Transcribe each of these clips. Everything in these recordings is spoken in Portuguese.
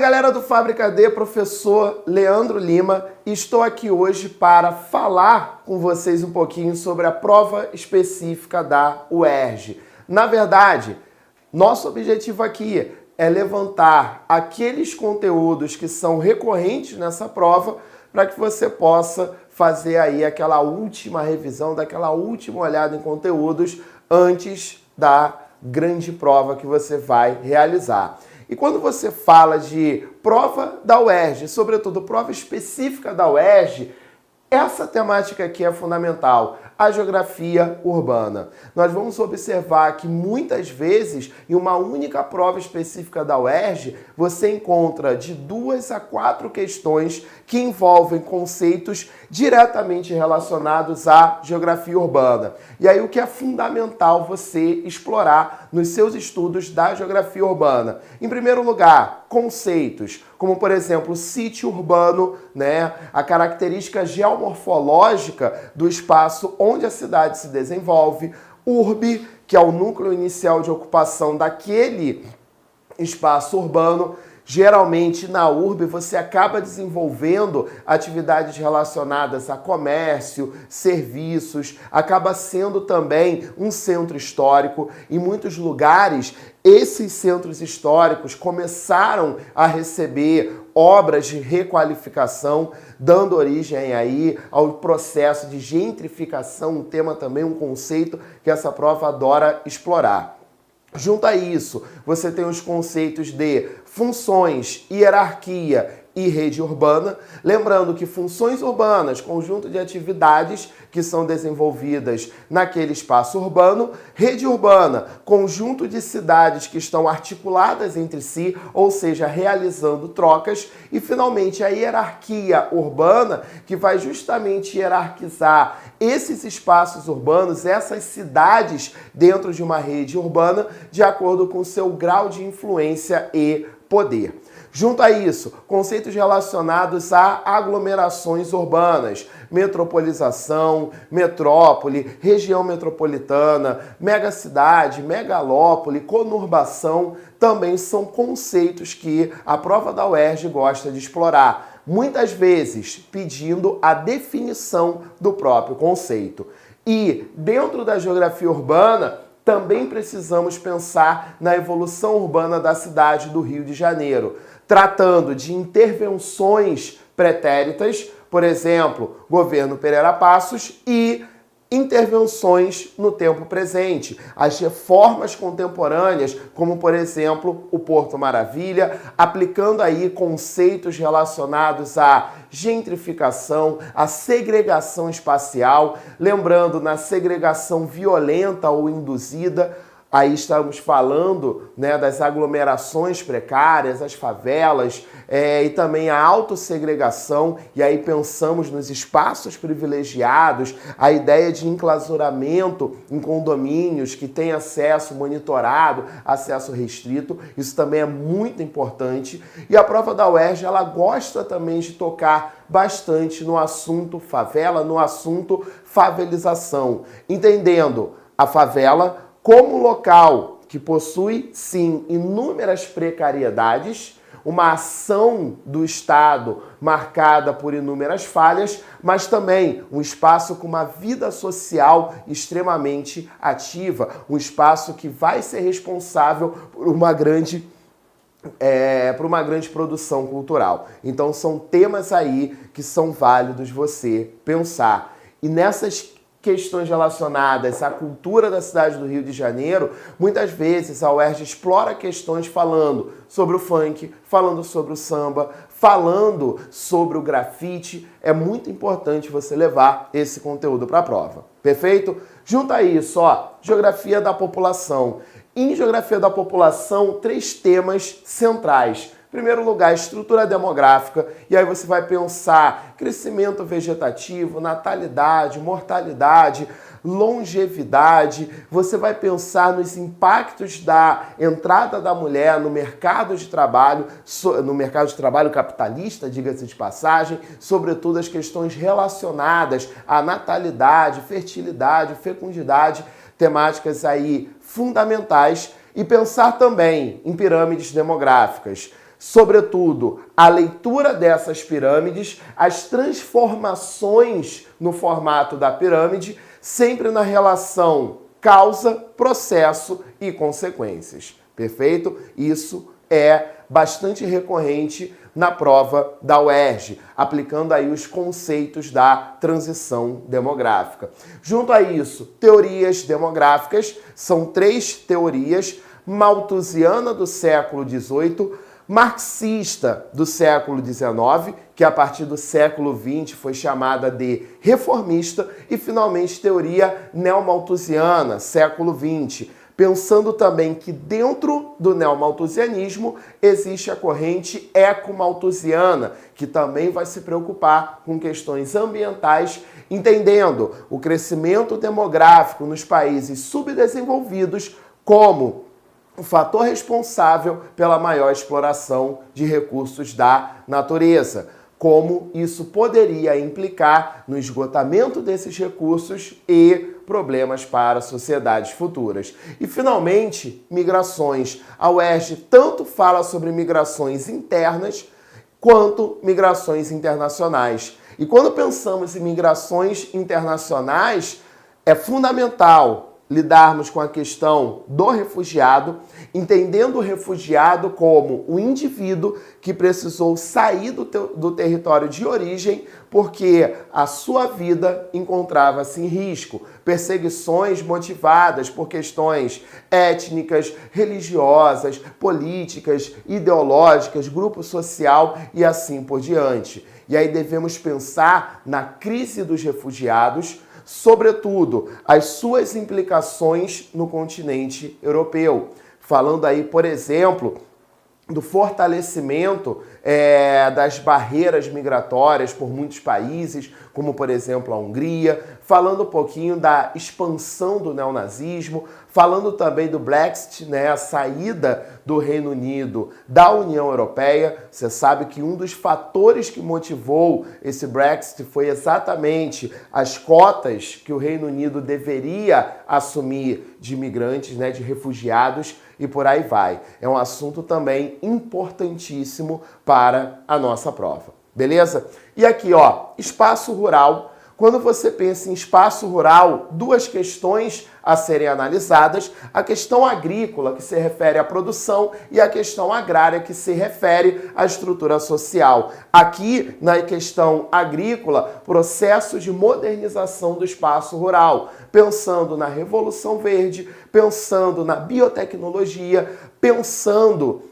Galera do Fábrica D, professor Leandro Lima, estou aqui hoje para falar com vocês um pouquinho sobre a prova específica da UERJ. Na verdade, nosso objetivo aqui é levantar aqueles conteúdos que são recorrentes nessa prova para que você possa fazer aí aquela última revisão, daquela última olhada em conteúdos antes da grande prova que você vai realizar. E quando você fala de prova da UERJ, sobretudo prova específica da UERJ, essa temática aqui é fundamental, a geografia urbana. Nós vamos observar que muitas vezes, em uma única prova específica da UERJ, você encontra de 2 a 4 questões que envolvem conceitos diretamente relacionados à geografia urbana. E aí o que é fundamental você explorar nos seus estudos da geografia urbana? Em primeiro lugar, conceitos, como por exemplo, sítio urbano, né? A característica geomorfológica do espaço onde a cidade se desenvolve, urbe, que é o núcleo inicial de ocupação daquele espaço urbano. Geralmente na urbe você acaba desenvolvendo atividades relacionadas a comércio, serviços, acaba sendo também um centro histórico. Em muitos lugares, esses centros históricos começaram a receber obras de requalificação, dando origem aí ao processo de gentrificação, um tema também, um conceito que essa prova adora explorar. Junto a isso, você tem os conceitos de funções, hierarquia e rede urbana. Lembrando que funções urbanas, conjunto de atividades que são desenvolvidas naquele espaço urbano. Rede urbana, conjunto de cidades que estão articuladas entre si, ou seja, realizando trocas. E, finalmente, a hierarquia urbana, que vai justamente hierarquizar esses espaços urbanos, essas cidades dentro de uma rede urbana, de acordo com o seu grau de influência e poder. Junto a isso, conceitos relacionados a aglomerações urbanas, metropolização, metrópole, região metropolitana, megacidade, megalópole, conurbação, também são conceitos que a prova da UERJ gosta de explorar, muitas vezes pedindo a definição do próprio conceito. E dentro da geografia urbana, também precisamos pensar na evolução urbana da cidade do Rio de Janeiro, tratando de intervenções pretéritas, por exemplo, governo Pereira Passos, e intervenções no tempo presente, as reformas contemporâneas, como por exemplo o Porto Maravilha, aplicando aí conceitos relacionados à gentrificação, à segregação espacial, lembrando na segregação violenta ou induzida. Aí estamos falando, né, das aglomerações precárias, as favelas e também a autossegregação, e aí pensamos nos espaços privilegiados, a ideia de enclausuramento em condomínios que tem acesso monitorado, acesso restrito, isso também é muito importante. E a prova da UERJ, ela gosta também de tocar bastante no assunto favela, no assunto favelização, entendendo a favela como local que possui, sim, inúmeras precariedades, uma ação do Estado marcada por inúmeras falhas, mas também um espaço com uma vida social extremamente ativa, um espaço que vai ser responsável por uma grande produção cultural. Então são temas aí que são válidos você pensar. E nessas questões relacionadas à cultura da cidade do Rio de Janeiro, muitas vezes a UERJ explora questões falando sobre o funk, falando sobre o samba, falando sobre o grafite. É muito importante você levar esse conteúdo para a prova. Perfeito? Junto a isso, geografia da população. Em geografia da população, 3 temas centrais. Em primeiro lugar, estrutura demográfica, e aí você vai pensar crescimento vegetativo, natalidade, mortalidade, longevidade, você vai pensar nos impactos da entrada da mulher no mercado de trabalho capitalista, diga-se de passagem, sobretudo as questões relacionadas à natalidade, fertilidade, fecundidade, temáticas aí fundamentais, e pensar também em pirâmides demográficas. sobretudo, a leitura dessas pirâmides, as transformações no formato da pirâmide, sempre na relação causa, processo e consequências. Perfeito? Isso é bastante recorrente na prova da UERJ, aplicando aí os conceitos da transição demográfica. Junto a isso, teorias demográficas, são 3 teorias: malthusiana do século XVIII, marxista do século XIX, que a partir do século XX foi chamada de reformista, e finalmente teoria neomalthusiana, século XX, pensando também que dentro do neomalthusianismo existe a corrente ecomalthusiana, que também vai se preocupar com questões ambientais, entendendo o crescimento demográfico nos países subdesenvolvidos como o fator responsável pela maior exploração de recursos da natureza, como isso poderia implicar no esgotamento desses recursos e problemas para sociedades futuras. E, finalmente, migrações. A UERJ tanto fala sobre migrações internas quanto migrações internacionais. E quando pensamos em migrações internacionais, é fundamental lidarmos com a questão do refugiado, entendendo o refugiado como o indivíduo que precisou sair do território de origem porque a sua vida encontrava-se em risco. Perseguições motivadas por questões étnicas, religiosas, políticas, ideológicas, grupo social e assim por diante. E aí devemos pensar na crise dos refugiados, sobretudo as suas implicações no continente europeu. Falando aí, por exemplo, do fortalecimento das barreiras migratórias por muitos países, como por exemplo a Hungria, falando um pouquinho da expansão do neonazismo, falando também do Brexit, a saída do Reino Unido da União Europeia. Você sabe que um dos fatores que motivou esse Brexit foi exatamente as cotas que o Reino Unido deveria assumir de imigrantes, de refugiados, e por aí vai. É um assunto também importantíssimo para a nossa prova. Beleza? E aqui, espaço rural. Quando você pensa em espaço rural, 2 questões a serem analisadas: a questão agrícola, que se refere à produção, e a questão agrária, que se refere à estrutura social. Aqui, na questão agrícola, processo de modernização do espaço rural, pensando na Revolução Verde, pensando na biotecnologia, pensando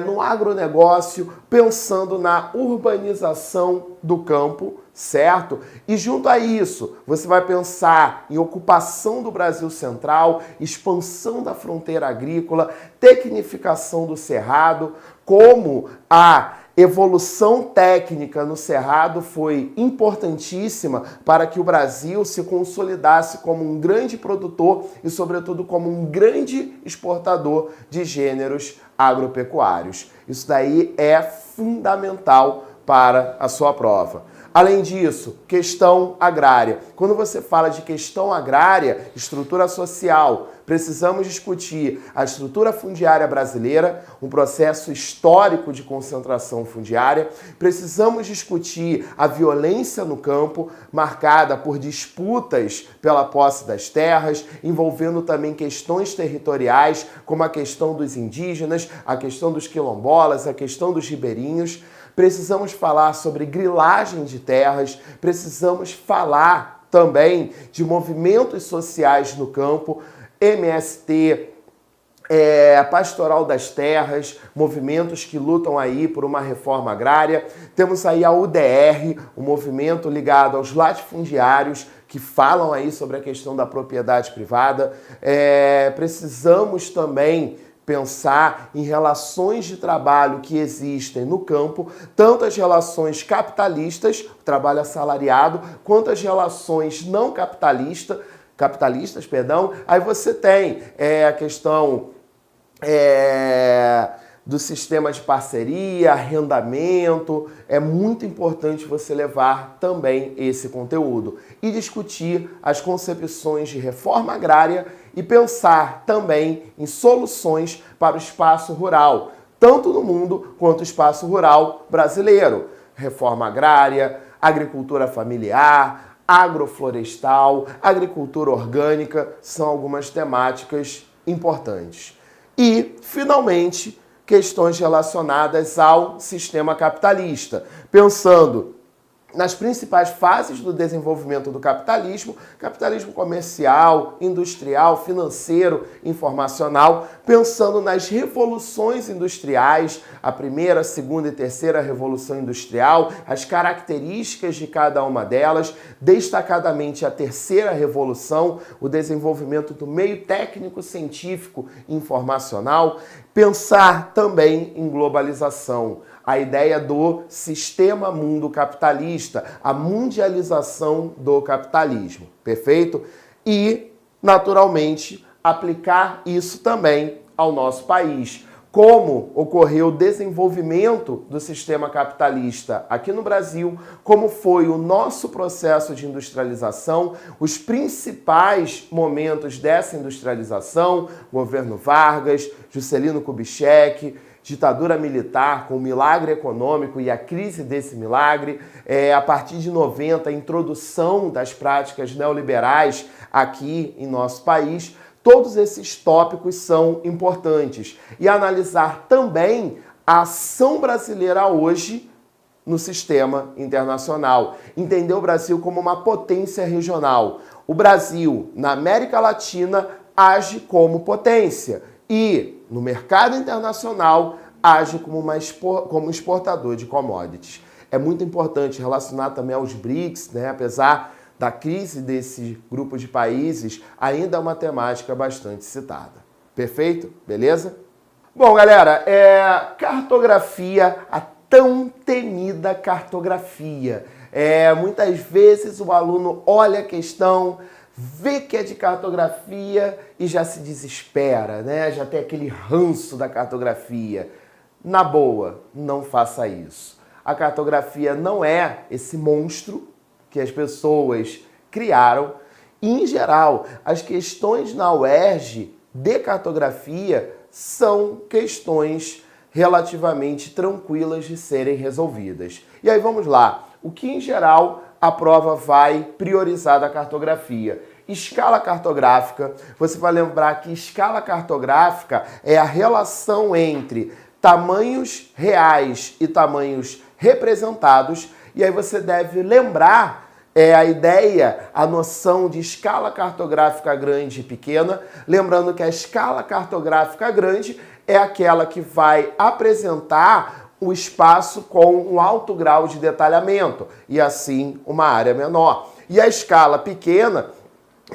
no agronegócio, pensando na urbanização do campo, certo? E junto a isso, você vai pensar em ocupação do Brasil Central, expansão da fronteira agrícola, tecnificação do cerrado, como a evolução técnica no cerrado foi importantíssima para que o Brasil se consolidasse como um grande produtor e, sobretudo, como um grande exportador de gêneros agropecuários. Isso daí é fundamental para a sua prova. Além disso, questão agrária. Quando você fala de questão agrária, estrutura social, precisamos discutir a estrutura fundiária brasileira, um processo histórico de concentração fundiária. Precisamos discutir a violência no campo, marcada por disputas pela posse das terras, envolvendo também questões territoriais, como a questão dos indígenas, a questão dos quilombolas, a questão dos ribeirinhos. Precisamos falar sobre grilagem de terras, precisamos falar também de movimentos sociais no campo, MST, Pastoral das Terras, movimentos que lutam aí por uma reforma agrária. Temos aí a UDR, um movimento ligado aos latifundiários, que falam aí sobre a questão da propriedade privada. Precisamos também pensar em relações de trabalho que existem no campo, tanto as relações capitalistas, o trabalho assalariado, quanto as relações não capitalistas, aí você tem a questão do sistema de parceria, arrendamento. É muito importante você levar também esse conteúdo e discutir as concepções de reforma agrária e pensar também em soluções para o espaço rural. tanto no mundo quanto no espaço rural brasileiro. Reforma agrária, agricultura familiar, agroflorestal, agricultura orgânica, são algumas temáticas importantes. E, finalmente, questões relacionadas ao sistema capitalista, pensando nas principais fases do desenvolvimento do capitalismo comercial, industrial, financeiro, informacional, pensando nas revoluções industriais, a primeira, a segunda e terceira revolução industrial, as características de cada uma delas, destacadamente a terceira revolução, o desenvolvimento do meio técnico-científico informacional, pensar também em globalização, a ideia do sistema mundo capitalista, a mundialização do capitalismo, perfeito? E, naturalmente, aplicar isso também ao nosso país. Como ocorreu o desenvolvimento do sistema capitalista aqui no Brasil, como foi o nosso processo de industrialização, os principais momentos dessa industrialização, governo Vargas, Juscelino Kubitschek, ditadura militar com o milagre econômico e a crise desse milagre, a partir de 90, a introdução das práticas neoliberais aqui em nosso país. Todos esses tópicos são importantes. E analisar também a ação brasileira hoje no sistema internacional. Entender o Brasil como uma potência regional. O Brasil, na América Latina, age como potência. E, no mercado internacional, age como exportador de commodities. É muito importante relacionar também aos BRICS, né? Apesar da crise desse grupo de países, ainda é uma temática bastante citada. Perfeito? Beleza? Bom, galera, cartografia, a tão temida cartografia. Muitas vezes o aluno olha a questão, vê que é de cartografia e já se desespera, né? Já tem aquele ranço da cartografia. Na boa, não faça isso. A cartografia não é esse monstro que as pessoas criaram. Em geral, as questões na UERJ de cartografia são questões relativamente tranquilas de serem resolvidas. E aí vamos lá. O que, em geral, a prova vai priorizar da cartografia? Escala cartográfica. Você vai lembrar que escala cartográfica é a relação entre tamanhos reais e tamanhos representados. E aí você deve lembrar a ideia, a noção de escala cartográfica grande e pequena. Lembrando que a escala cartográfica grande é aquela que vai apresentar o espaço com um alto grau de detalhamento e assim uma área menor. E a escala pequena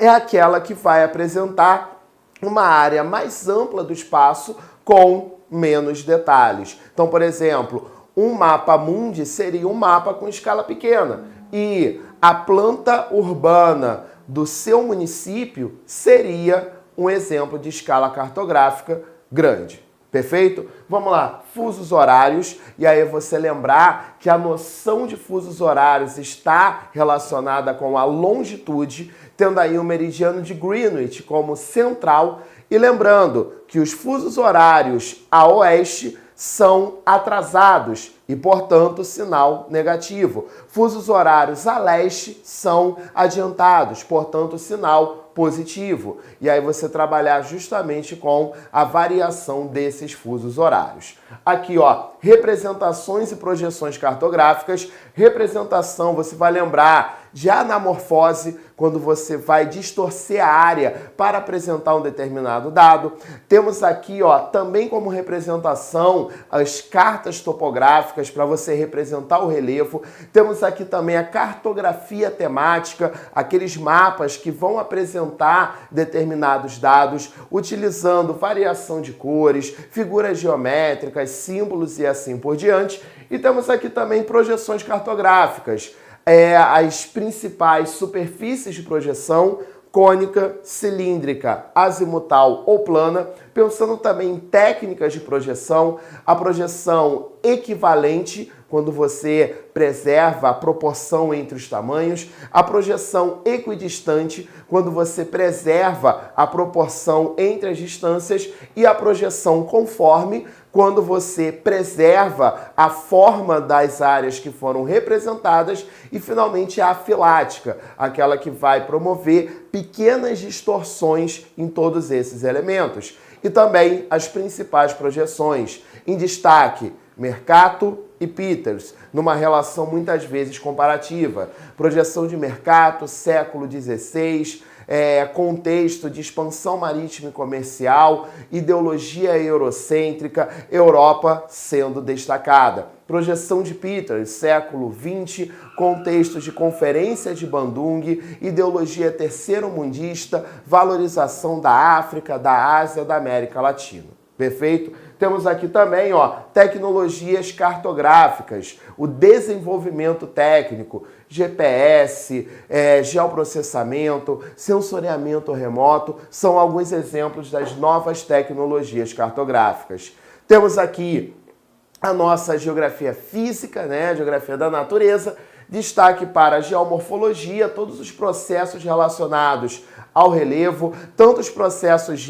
é aquela que vai apresentar uma área mais ampla do espaço com menos detalhes. Então, por exemplo, um mapa mundi seria um mapa com escala pequena e a planta urbana do seu município seria um exemplo de escala cartográfica grande. Perfeito? Vamos lá, fusos horários, e aí você lembrar que a noção de fusos horários está relacionada com a longitude, tendo aí o meridiano de Greenwich como central, e lembrando que os fusos horários a oeste são atrasados e, portanto, sinal negativo. Fusos horários a leste são adiantados, portanto, sinal positivo. E aí você trabalhar justamente com a variação desses fusos horários. Aqui, ó, representações e projeções cartográficas. Representação, você vai lembrar de anamorfose, quando você vai distorcer a área para apresentar um determinado dado. Temos aqui, ó, também como representação as cartas topográficas para você representar o relevo. Temos aqui também a cartografia temática, aqueles mapas que vão apresentar determinados dados, utilizando variação de cores, figuras geométricas, símbolos e assim por diante. E temos aqui também projeções cartográficas, as principais superfícies de projeção, cônica, cilíndrica, azimutal ou plana, pensando também em técnicas de projeção, a projeção equivalente, quando você preserva a proporção entre os tamanhos, a projeção equidistante, quando você preserva a proporção entre as distâncias, e a projeção conforme, quando você preserva a forma das áreas que foram representadas, e finalmente a afilática, aquela que vai promover pequenas distorções em todos esses elementos. E também as principais projeções, em destaque, Mercato e Peters, numa relação muitas vezes comparativa. Projeção de Mercato, século XVI, contexto de expansão marítima e comercial, ideologia eurocêntrica, Europa sendo destacada. Projeção de Peters, século XX, contexto de Conferência de Bandung, ideologia terceiro-mundista, valorização da África, da Ásia, da América Latina. Perfeito? Temos aqui também, tecnologias cartográficas, o desenvolvimento técnico, GPS, geoprocessamento, sensoriamento remoto, são alguns exemplos das novas tecnologias cartográficas. Temos aqui a nossa geografia física, né, geografia da natureza, destaque para a geomorfologia, todos os processos relacionados ao relevo, tanto os processos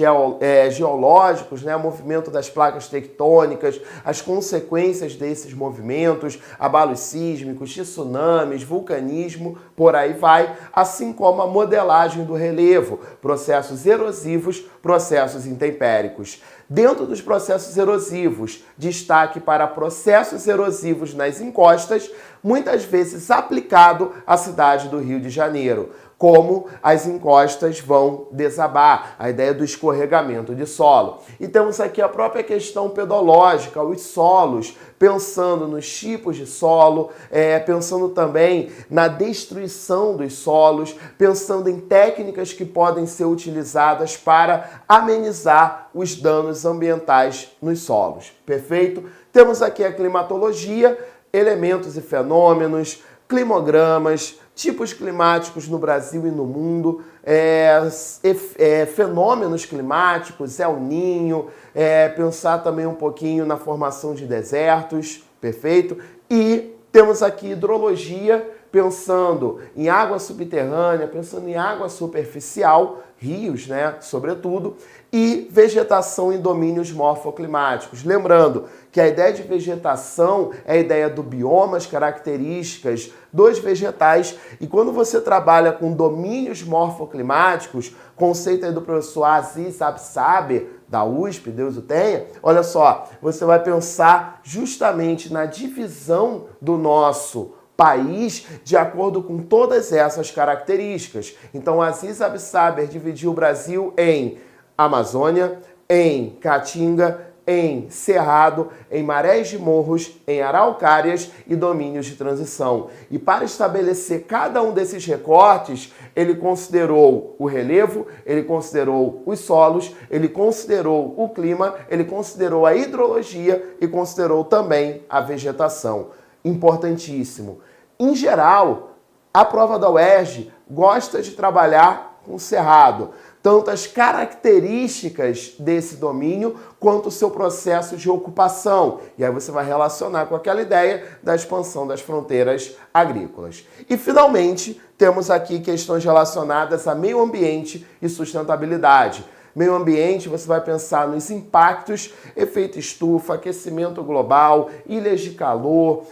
geológicos, né, o movimento das placas tectônicas, as consequências desses movimentos, abalos sísmicos, tsunamis, vulcanismo, por aí vai, assim como a modelagem do relevo, processos erosivos, processos intempéricos. Dentro dos processos erosivos, destaque para processos erosivos nas encostas, muitas vezes aplicado à cidade do Rio de Janeiro, como as encostas vão desabar, a ideia do escorregamento de solo. E temos aqui a própria questão pedológica, os solos, pensando nos tipos de solo, pensando também na destruição dos solos, pensando em técnicas que podem ser utilizadas para amenizar os danos ambientais nos solos. Perfeito? Temos aqui a climatologia, elementos e fenômenos, climogramas, tipos climáticos no Brasil e no mundo, fenômenos climáticos, El Niño, pensar também um pouquinho na formação de desertos, perfeito? E temos aqui hidrologia, pensando em água subterrânea, pensando em água superficial, rios, né, sobretudo, e vegetação em domínios morfoclimáticos. Lembrando que a ideia de vegetação é a ideia do bioma, as características dos vegetais, e quando você trabalha com domínios morfoclimáticos, conceito aí do professor Aziz Absaber, da USP, Deus o tenha, olha só, você vai pensar justamente na divisão do nosso país de acordo com todas essas características. Então, Aziz Absaber dividiu o Brasil em Amazônia, em Caatinga, em Cerrado, em marés de morros, em araucárias e domínios de transição. E para estabelecer cada um desses recortes, ele considerou o relevo, ele considerou os solos, ele considerou o clima, ele considerou a hidrologia e considerou também a vegetação. Importantíssimo. Em geral, a prova da UERJ gosta de trabalhar com o cerrado, tanto as características desse domínio quanto o seu processo de ocupação. E aí você vai relacionar com aquela ideia da expansão das fronteiras agrícolas. E, finalmente, temos aqui questões relacionadas a meio ambiente e sustentabilidade. Meio ambiente, você vai pensar nos impactos, efeito estufa, aquecimento global, ilhas de calor,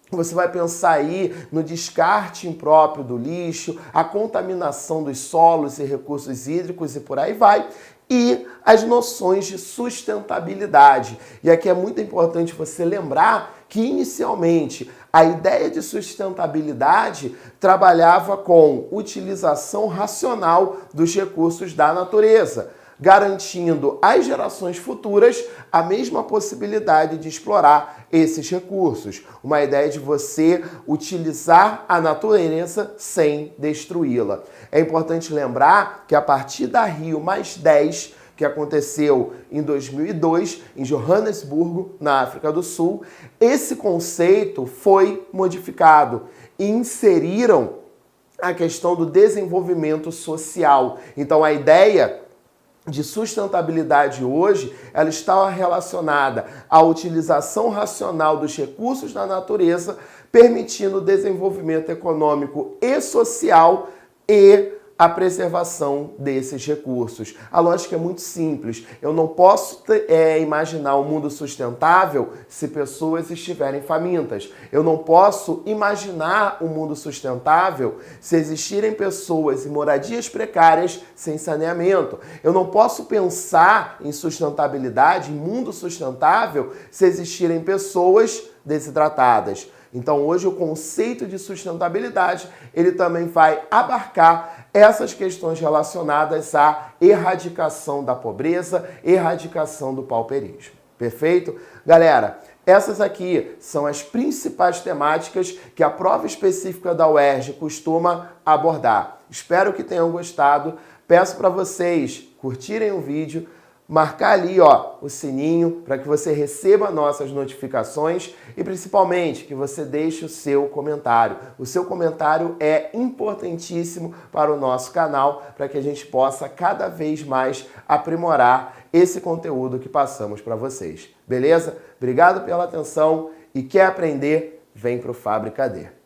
você vai pensar aí no descarte impróprio do lixo, a contaminação dos solos e recursos hídricos e por aí vai. E as noções de sustentabilidade. E aqui é muito importante você lembrar que, inicialmente, a ideia de sustentabilidade trabalhava com utilização racional dos recursos da natureza, garantindo às gerações futuras a mesma possibilidade de explorar esses recursos. Uma ideia de você utilizar a natureza sem destruí-la. É importante lembrar que a partir da Rio+10, que aconteceu em 2002, em Joanesburgo, na África do Sul, esse conceito foi modificado e inseriram a questão do desenvolvimento social. Então, a ideia de sustentabilidade hoje, ela está relacionada à utilização racional dos recursos da natureza, permitindo o desenvolvimento econômico e social e a preservação desses recursos. A lógica é muito simples. Eu não posso imaginar um mundo sustentável se pessoas estiverem famintas. Eu não posso imaginar um mundo sustentável se existirem pessoas em moradias precárias sem saneamento. Eu não posso pensar em sustentabilidade, em mundo sustentável, se existirem pessoas desidratadas. Então, hoje, o conceito de sustentabilidade, ele também vai abarcar essas questões relacionadas à erradicação da pobreza, erradicação do pauperismo. Perfeito? Galera, essas aqui são as principais temáticas que a prova específica da UERJ costuma abordar. Espero que tenham gostado. Peço para vocês curtirem o vídeo, marcar ali o sininho para que você receba nossas notificações e principalmente que você deixe o seu comentário. O seu comentário é importantíssimo para o nosso canal, para que a gente possa cada vez mais aprimorar esse conteúdo que passamos para vocês. Beleza? Obrigado pela atenção e quer aprender? Vem para o Fábrica D.